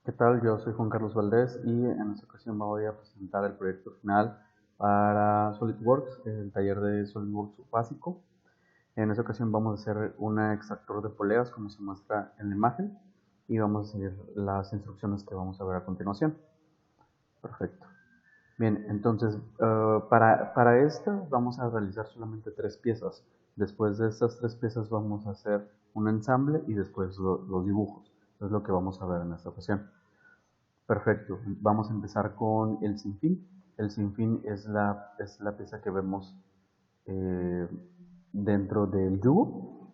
¿Qué tal? Yo soy Juan Carlos Valdés y en esta ocasión me voy a presentar el proyecto final para SolidWorks, el taller de SolidWorks básico. En esta ocasión vamos a hacer un extractor de poleas como se muestra en la imagen y vamos a seguir las instrucciones que vamos a ver a continuación. Perfecto. Bien, entonces para esta vamos a realizar solamente 3 piezas. Después de estas 3 piezas vamos a hacer un ensamble y después los dibujos. Es lo que vamos a ver en esta ocasión. Perfecto, vamos a empezar con el sinfín. El sinfín es la pieza que vemos eh, dentro del yugo.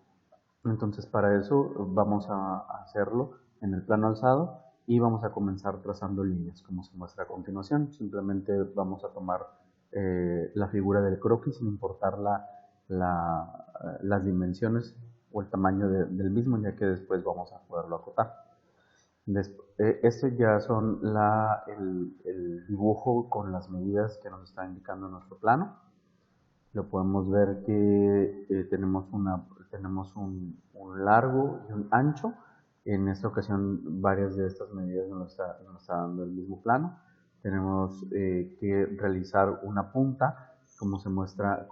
Entonces para eso vamos a hacerlo en el plano alzado y vamos a comenzar trazando líneas como se muestra a continuación. Simplemente vamos a tomar la figura del croquis sin importar las dimensiones o el tamaño del mismo, ya que después vamos a poderlo acotar. Estos ya son el dibujo con las medidas que nos está indicando nuestro plano. Lo podemos ver que tenemos un largo y un ancho. En esta ocasión varias de estas medidas nos está dando el mismo plano. Tenemos que realizar una punta como se muestra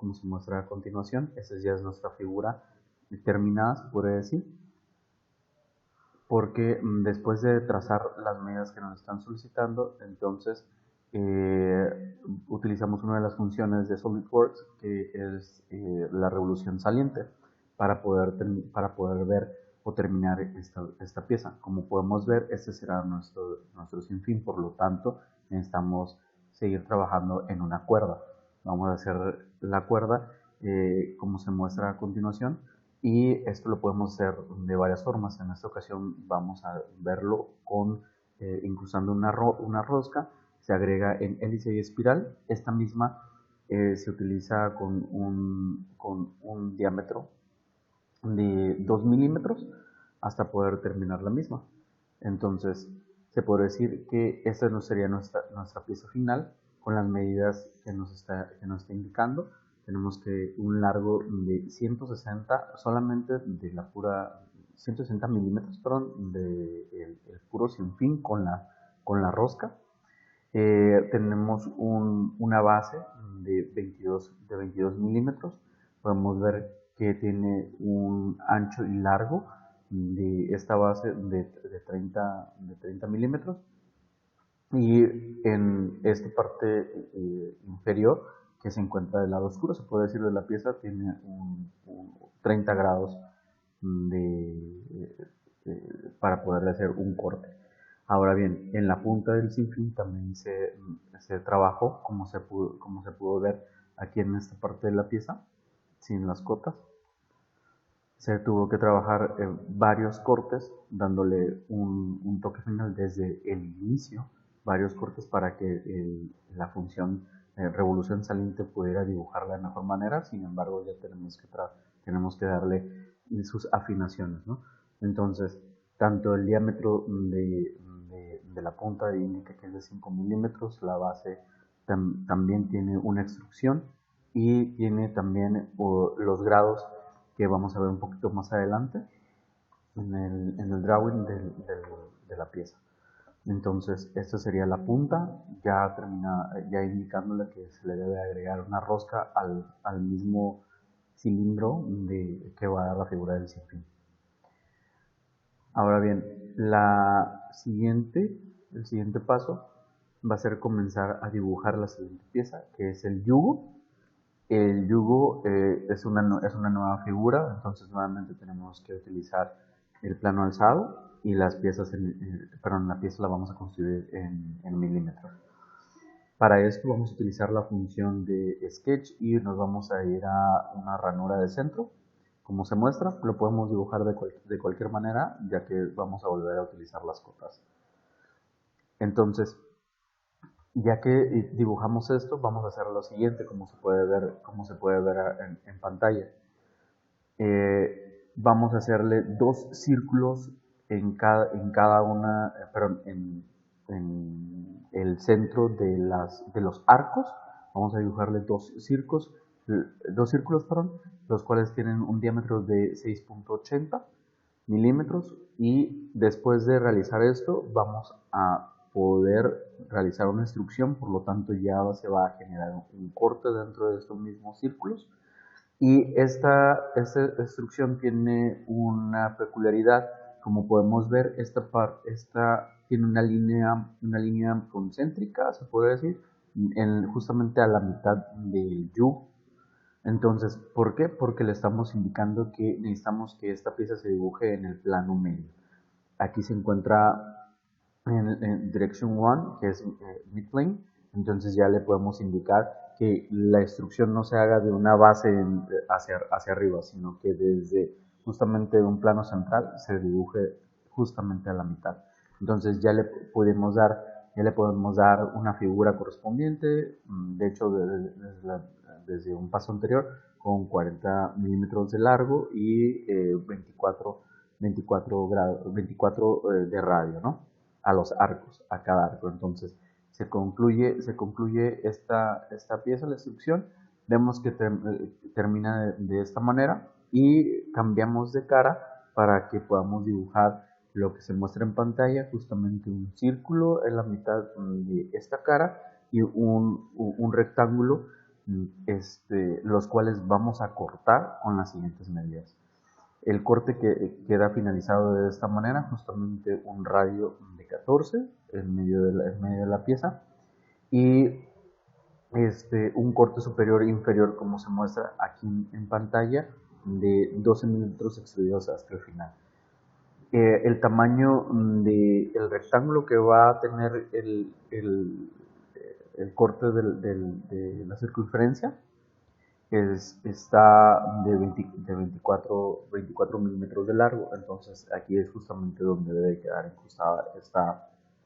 a continuación. Esta ya es nuestra figura terminada, se puede decir, porque después de trazar las medidas que nos están solicitando, entonces utilizamos una de las funciones de SolidWorks que es la revolución saliente para poder ver o terminar esta pieza. Como podemos ver, este será nuestro sinfín, por lo tanto necesitamos seguir trabajando en una cuerda. Vamos a hacer la cuerda como se muestra a continuación. Y esto lo podemos hacer de varias formas. En esta ocasión vamos a verlo con incrustando una rosca. Se agrega en hélice y espiral. Esta misma se utiliza con un diámetro de 2 milímetros hasta poder terminar la misma. Entonces, se puede decir que esta no sería nuestra pieza final con las medidas que nos está indicando. Tenemos que un largo de 160, solamente de la pura 160 milímetros, perdón, de el puro sinfín con la rosca. Tenemos una base de 22 milímetros. Podemos ver que tiene un ancho y largo de esta base de 30 milímetros. Y en esta parte inferior, que se encuentra del lado oscuro, se puede decir, de la pieza, tiene un 30 grados para poder hacer un corte. Ahora bien, en la punta del sinfín también se trabajó, como se pudo ver aquí en esta parte de la pieza, sin las cotas. Se tuvo que trabajar varios cortes, dándole un toque final desde el inicio, varios cortes para que la función revolución saliente pudiera dibujarla de mejor manera. Sin embargo, ya tenemos que darle sus afinaciones, ¿no? Entonces, tanto el diámetro de la punta indica que es de 5 milímetros, la base también tiene una extrusión y tiene también los grados que vamos a ver un poquito más adelante en el drawing de la pieza. Entonces, esta sería la punta, ya indicándole que se le debe agregar una rosca al mismo cilindro que va a dar la figura del sinfín. Ahora bien, el siguiente paso va a ser comenzar a dibujar la siguiente pieza, que es el yugo. El yugo es una nueva figura, entonces nuevamente tenemos que utilizar el plano alzado y la pieza la vamos a construir en milímetros. Para esto vamos a utilizar la función de sketch y nos vamos a ir a una ranura de centro. Como se muestra, lo podemos dibujar de cualquier manera, ya que vamos a volver a utilizar las cotas. Entonces, ya que dibujamos esto, vamos a hacer lo siguiente, como se puede ver en pantalla. Vamos a hacerle 2 círculos en el centro de los arcos. Vamos a dibujarle dos círculos, los cuales tienen un diámetro de 6.80 milímetros, y después de realizar esto vamos a poder realizar una extrusión, por lo tanto ya se va a generar un corte dentro de estos mismos círculos. Y esta extrusión tiene una peculiaridad. Como podemos ver, esta tiene una línea concéntrica, se puede decir, justamente a la mitad del yugo. Entonces, ¿por qué? Porque le estamos indicando que necesitamos que esta pieza se dibuje en el plano medio. Aquí se encuentra en direction 1, que es midplane. Entonces ya le podemos indicar que la extrusión no se haga de una base hacia arriba, sino que desde justamente un plano central se dibuje justamente a la mitad. Entonces ya le podemos dar una figura correspondiente, de hecho desde un paso anterior, con 40 milímetros de largo y 24 de radio, ¿no? A los arcos, a cada arco. Entonces se concluye esta pieza, la extrusión. Vemos que termina de esta manera y cambiamos de cara para que podamos dibujar lo que se muestra en pantalla, justamente un círculo en la mitad de esta cara y un rectángulo, los cuales vamos a cortar con las siguientes medidas. El corte que queda finalizado de esta manera, justamente un radio de 14 en medio de la pieza, y un corte superior e inferior, como se muestra aquí en pantalla, de 12 milímetros extruidos hasta el final. El tamaño del rectángulo que va a tener el corte de la circunferencia está de 24 milímetros de largo. Entonces aquí es justamente donde debe quedar incrustada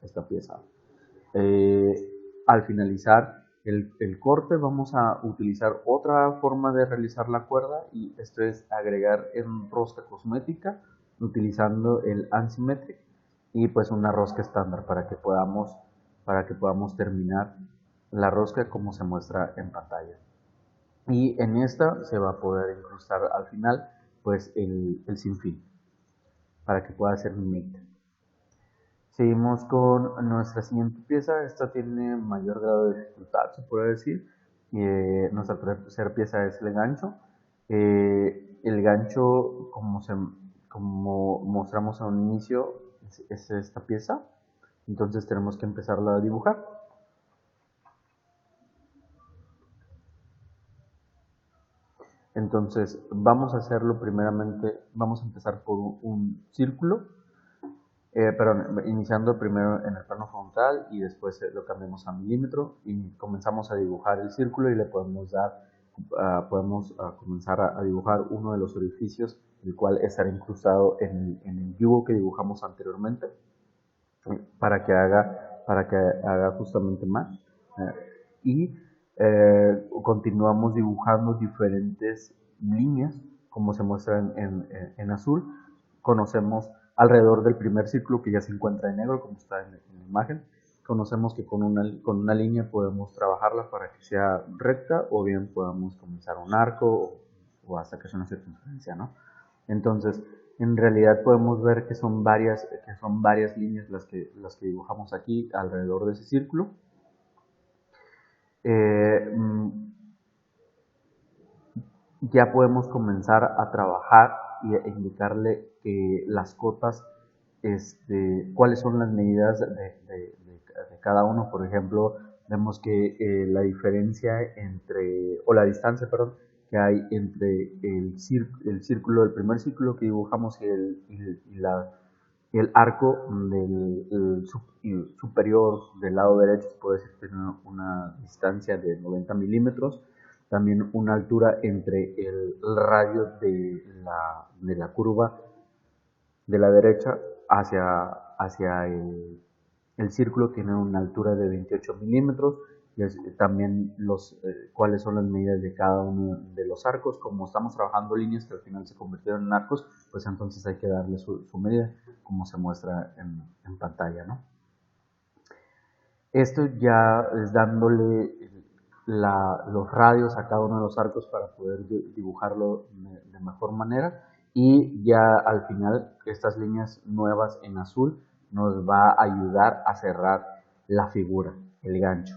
esta pieza. Al finalizar el corte vamos a utilizar otra forma de realizar la cuerda, y esto es agregar en rosca cosmética utilizando el Ansimetric y pues una rosca estándar para que podamos terminar la rosca como se muestra en pantalla. Y en esta se va a poder incrustar al final pues el sinfín para que pueda ser mi mate. Seguimos con nuestra siguiente pieza. Esta tiene mayor grado de dificultad, se puede decir. Nuestra tercera pieza es el gancho. El gancho, como mostramos a un inicio, es esta pieza. Entonces tenemos que empezarla a dibujar. Entonces vamos a hacerlo primeramente, vamos a empezar por un círculo, iniciando primero en el plano frontal y después lo cambiamos a milímetro y comenzamos a dibujar el círculo, y le podemos comenzar a dibujar uno de los orificios, el cual estará incrustado en el yugo que dibujamos anteriormente, para que haga justamente más. Y continuamos dibujando diferentes líneas, como se muestra en azul. Conocemos alrededor del primer círculo, que ya se encuentra en negro, como está en la imagen. Conocemos que con una línea podemos trabajarla para que sea recta, o bien podemos comenzar un arco o hasta que sea una circunferencia, ¿no? Entonces, en realidad podemos ver que son varias líneas las que dibujamos aquí alrededor de ese círculo. Ya podemos comenzar a trabajar e indicarle las cotas, cuáles son las medidas de cada uno. Por ejemplo, vemos que la diferencia la distancia, perdón, que hay entre el primer círculo que dibujamos y el arco superior del lado derecho, se puede decir que tiene una distancia de 90 milímetros. También una altura entre el radio de la curva de la derecha hacia el círculo, tiene una altura de 28 milímetros. Y también cuáles son las medidas de cada uno de los arcos. Como estamos trabajando líneas que al final se convirtieron en arcos, pues entonces hay que darle su medida, como se muestra en pantalla, ¿no? Esto ya es dándole los radios a cada uno de los arcos para poder dibujarlo de mejor manera. y ya al final estas líneas nuevas en azul nos va a ayudar a cerrar la figura, el gancho.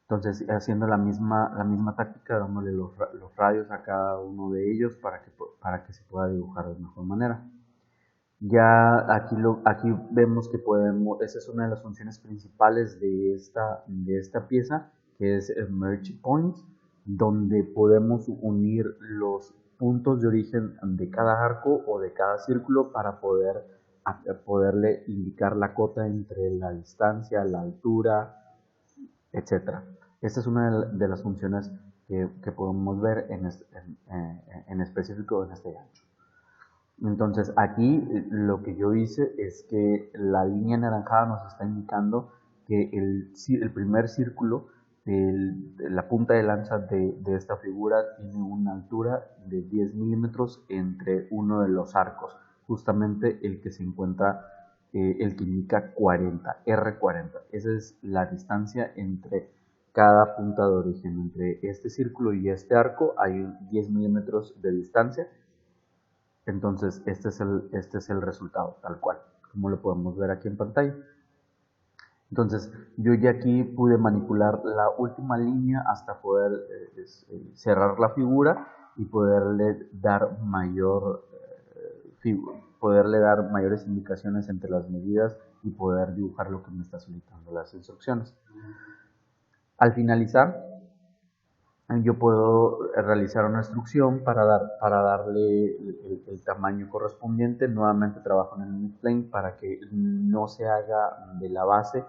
Entonces, haciendo la misma táctica, dándole los radios a cada uno de ellos para que se pueda dibujar de mejor manera. Ya aquí vemos que esa es una de las funciones principales de esta pieza, que es el Merge Points, donde podemos unir los puntos de origen de cada arco o de cada círculo para poderle indicar la cota entre la distancia, la altura, etc. Esta es una de las funciones que podemos ver en específico en este gancho. Entonces aquí lo que yo hice es que la línea anaranjada nos está indicando que el primer círculo, la punta de lanza de esta figura tiene una altura de 10 milímetros entre uno de los arcos, justamente el que se encuentra, el que indica 40, R40. Esa es la distancia entre cada punta de origen. Entre este círculo y este arco hay 10 milímetros de distancia. Entonces, este es el resultado, tal cual, como lo podemos ver aquí en pantalla. Entonces, yo ya aquí pude manipular la última línea hasta poder cerrar la figura y poderle dar mayores indicaciones entre las medidas y poder dibujar lo que me está solicitando las instrucciones. Al finalizar, yo puedo realizar una instrucción para darle el tamaño correspondiente. Nuevamente trabajo en el midplane para que no se haga de la base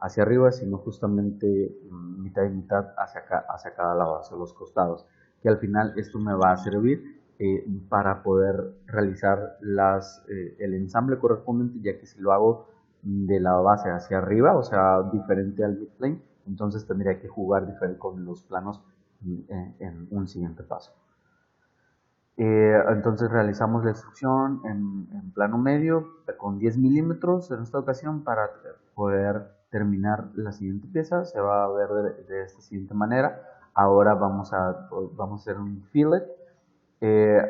hacia arriba, sino justamente mitad y mitad hacia cada lado, hacia los costados. Que al final esto me va a servir para poder realizar el ensamble correspondiente, ya que si lo hago de la base hacia arriba, o sea, diferente al midplane, entonces tendría que jugar diferente con los planos en un siguiente paso. Entonces realizamos la instrucción en plano medio con 10 milímetros en esta ocasión para poder terminar la siguiente pieza. Se va a ver de esta siguiente manera. Ahora vamos a hacer un fillet.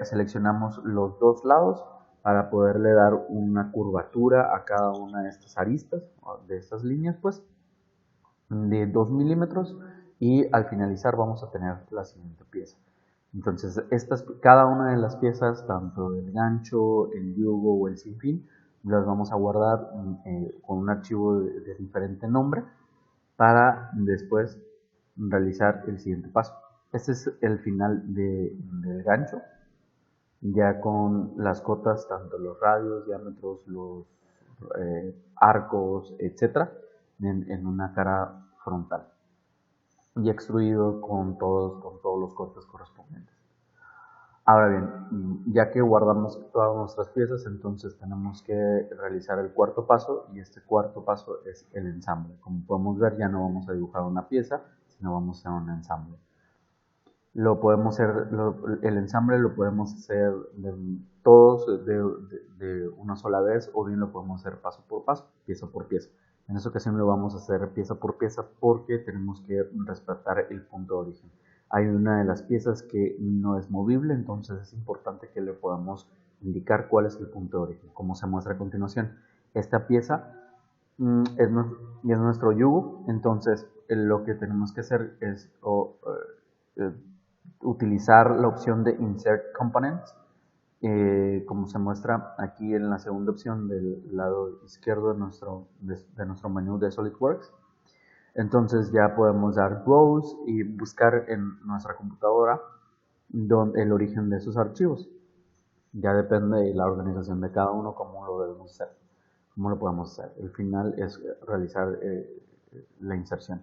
Seleccionamos los dos lados para poderle dar una curvatura a cada una de estas aristas, de estas líneas, pues, de 2 milímetros. Y al finalizar vamos a tener la siguiente pieza. Entonces, cada una de las piezas, tanto el gancho, el yugo o el sinfín, las vamos a guardar con un archivo de diferente nombre para después realizar el siguiente paso. Este es el final del gancho, ya con las cotas, tanto los radios, diámetros, los arcos, etc., en una cara frontal y extruido con todos los cortes correspondientes. Ahora bien, ya que guardamos todas nuestras piezas, entonces tenemos que realizar el cuarto paso, y este cuarto paso es el ensamble. Como podemos ver, ya no vamos a dibujar una pieza, sino vamos a hacer un ensamble. El ensamble lo podemos hacer todos de una sola vez, o bien lo podemos hacer paso por paso, pieza por pieza. En esta ocasión lo vamos a hacer pieza por pieza porque tenemos que respetar el punto de origen. Hay una de las piezas que no es movible, entonces es importante que le podamos indicar cuál es el punto de origen, como se muestra a continuación. Esta pieza es nuestro yugo, entonces lo que tenemos que hacer es utilizar la opción de Insert Components, como se muestra aquí en la segunda opción del lado izquierdo de nuestro menú de SolidWorks. Entonces ya podemos dar Browse y buscar en nuestra computadora el origen de esos archivos. Ya depende de la organización de cada uno cómo lo debemos hacer, cómo lo podemos hacer. El final es realizar la inserción.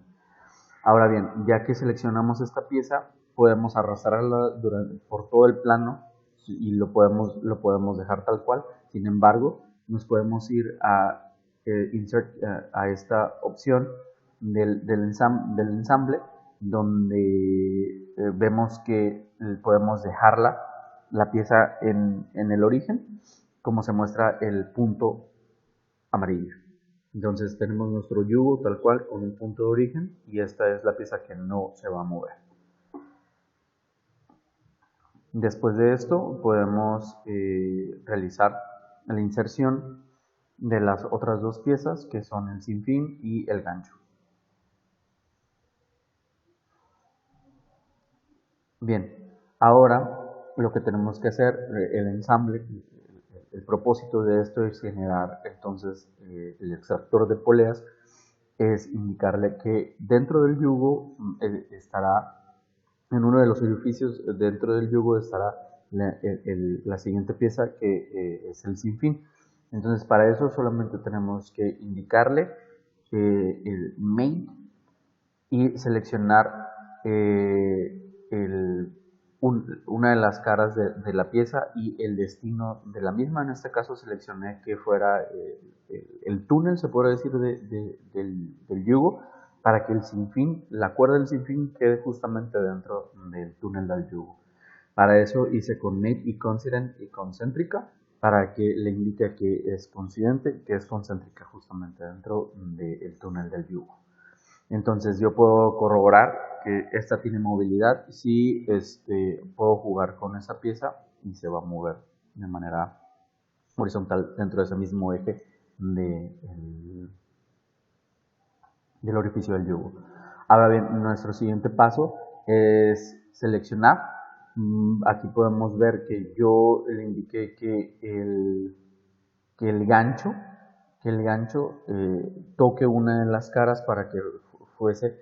Ahora bien, ya que seleccionamos esta pieza, podemos arrastrarla por todo el plano y lo podemos dejar tal cual. Sin embargo, nos podemos ir a a esta opción del ensamble, donde vemos que podemos dejarla, la pieza en el origen, como se muestra el punto amarillo. Entonces tenemos nuestro yugo tal cual con un punto de origen, y esta es la pieza que no se va a mover. Después de esto podemos realizar la inserción de las otras dos piezas, que son el sinfín y el gancho. Bien, ahora lo que tenemos que hacer, el ensamble, el propósito de esto es generar entonces el extractor de poleas, es indicarle que dentro del yugo estará, en uno de los orificios dentro del yugo estará la siguiente pieza, que es el sinfín. Entonces para eso solamente tenemos que indicarle el main y seleccionar una de las caras de la pieza y el destino de la misma. En este caso seleccioné que fuera el túnel, se puede decir, del yugo, para que el sinfín, la cuerda del sinfín, quede justamente dentro del túnel del yugo. Para eso hice con mate y coincident y concéntrica, para que le indique que es coincidente, que es concéntrica justamente dentro del túnel del yugo. Entonces yo puedo corroborar que esta tiene movilidad si puedo jugar con esa pieza y se va a mover de manera horizontal dentro de ese mismo eje del orificio del yugo. Ahora bien, nuestro siguiente paso es seleccionar. Aquí podemos ver que yo le indiqué que el gancho toque una de las caras para que fuese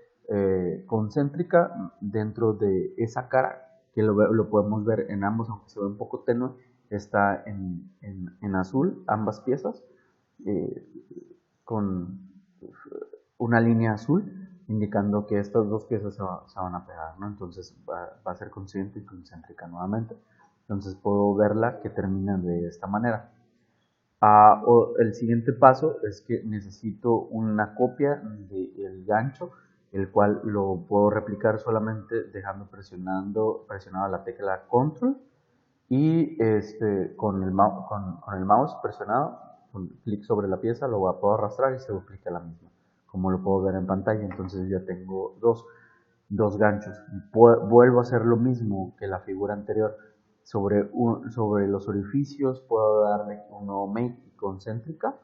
concéntrica dentro de esa cara, que lo podemos ver en ambos, aunque se ve un poco tenue, está en azul ambas piezas, con una línea azul indicando que estas dos piezas se van a pegar, ¿no? Entonces va a ser coincidente y concéntrica nuevamente. Entonces puedo verla que termina de esta manera. El siguiente paso es que necesito una copia del gancho, el cual lo puedo replicar solamente dejando presionada la tecla Control y con el mouse presionado, con clic sobre la pieza, lo puedo arrastrar y se duplica la misma, como lo puedo ver en pantalla. Entonces ya tengo dos ganchos. Vuelvo a hacer lo mismo que la figura anterior. Sobre los orificios puedo darle un nuevo mate y concéntrica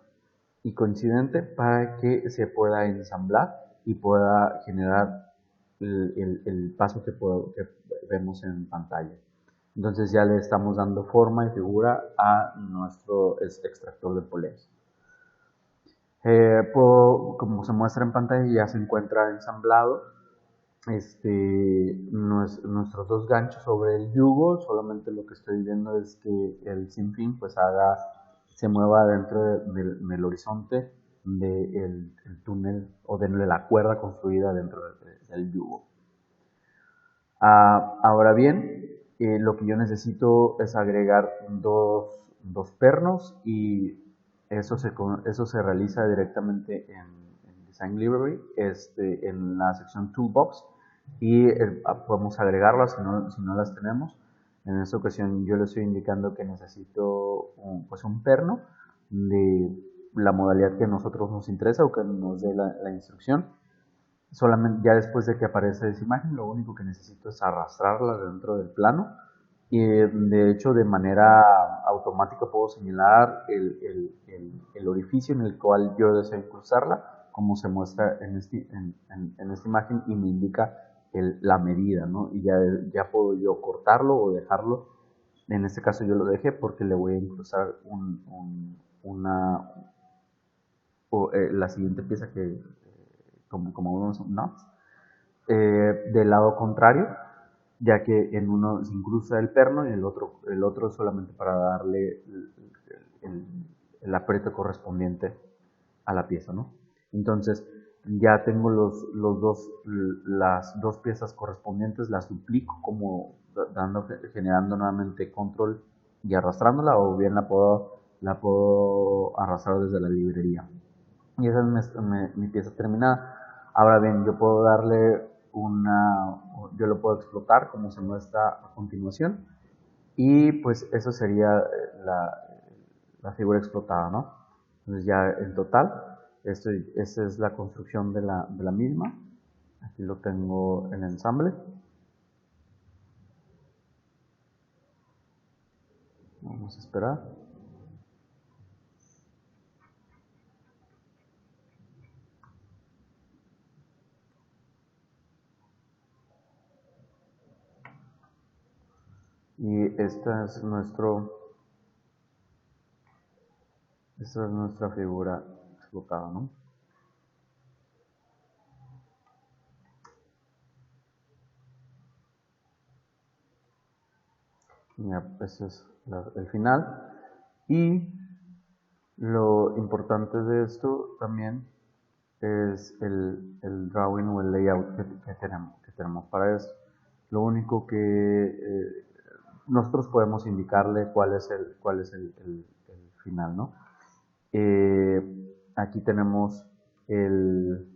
y coincidente para que se pueda ensamblar y pueda generar el paso que vemos en pantalla. Entonces ya le estamos dando forma y figura a nuestro extractor de poleas. Como se muestra en pantalla, ya se encuentra ensamblado nuestros dos ganchos sobre el yugo. Solamente lo que estoy viendo es que el sinfín pues se mueva dentro del horizonte del túnel o de la cuerda construida dentro del yugo. Ahora bien, lo que yo necesito es agregar dos pernos, y eso se realiza directamente en Design Library, en la sección Toolbox, y podemos agregarlas si no las tenemos. En esta ocasión yo le estoy indicando que necesito un perno de la modalidad que a nosotros nos interesa o que nos dé la instrucción. Solamente ya después de que aparece esa imagen, lo único que necesito es arrastrarla dentro del plano, y de hecho de manera automática puedo señalar el orificio en el cual yo deseo incrustarla, como se muestra en esta imagen, y me indica la medida, ¿no? Y ya puedo yo cortarlo o dejarlo. En este caso yo lo dejé porque le voy a incrustar la siguiente pieza, que como unos nuts, del lado contrario, ya que en uno se incrusta el perno y el otro solamente para darle el apriete correspondiente a la pieza, ¿no? Entonces ya tengo las dos piezas correspondientes, las duplico, como generando nuevamente control y arrastrándola, o bien la puedo arrastrar desde la librería. Y esa es mi pieza terminada. Ahora bien, yo puedo darle yo lo puedo explotar como se muestra a continuación, y pues eso sería la figura explotada, ¿no? Entonces ya en total, esta es la construcción de la misma. Aquí lo tengo en ensamble. Vamos a esperar. Y esta es nuestra figura explotada, ¿no? Ya, ese es el final. Y lo importante de esto también es el drawing o el layout que tenemos para esto. Lo único que nosotros podemos indicarle cuál es el final, ¿no? Aquí tenemos el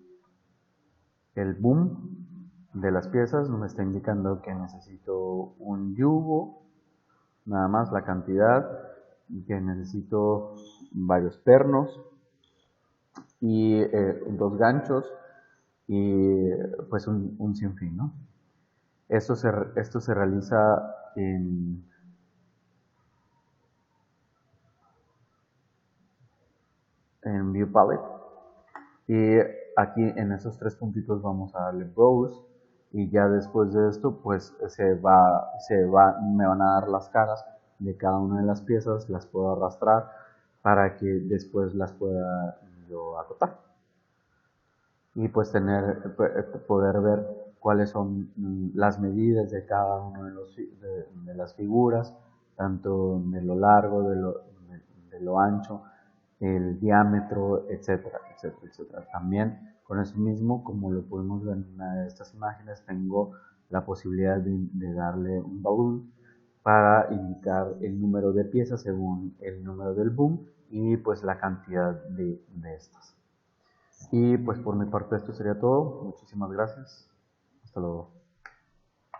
boom de las piezas, me está indicando que necesito un yugo, nada más la cantidad, que necesito varios pernos y 2 ganchos y pues un sinfín, ¿no? Esto se realiza en View Palette y aquí en esos 3 puntitos vamos a darle Browse y ya después de esto pues me van a dar las caras de cada una de las piezas, las puedo arrastrar para que después las pueda yo acotar y pues poder ver cuáles son las medidas de cada una de las figuras, tanto de lo largo, de lo ancho, el diámetro, etcétera, etcétera, etcétera. También con eso mismo, como lo podemos ver en una de estas imágenes, tengo la posibilidad de darle un balloon para indicar el número de piezas según el número del boom y pues la cantidad de estas. Y pues por mi parte esto sería todo. Muchísimas gracias. Hasta luego.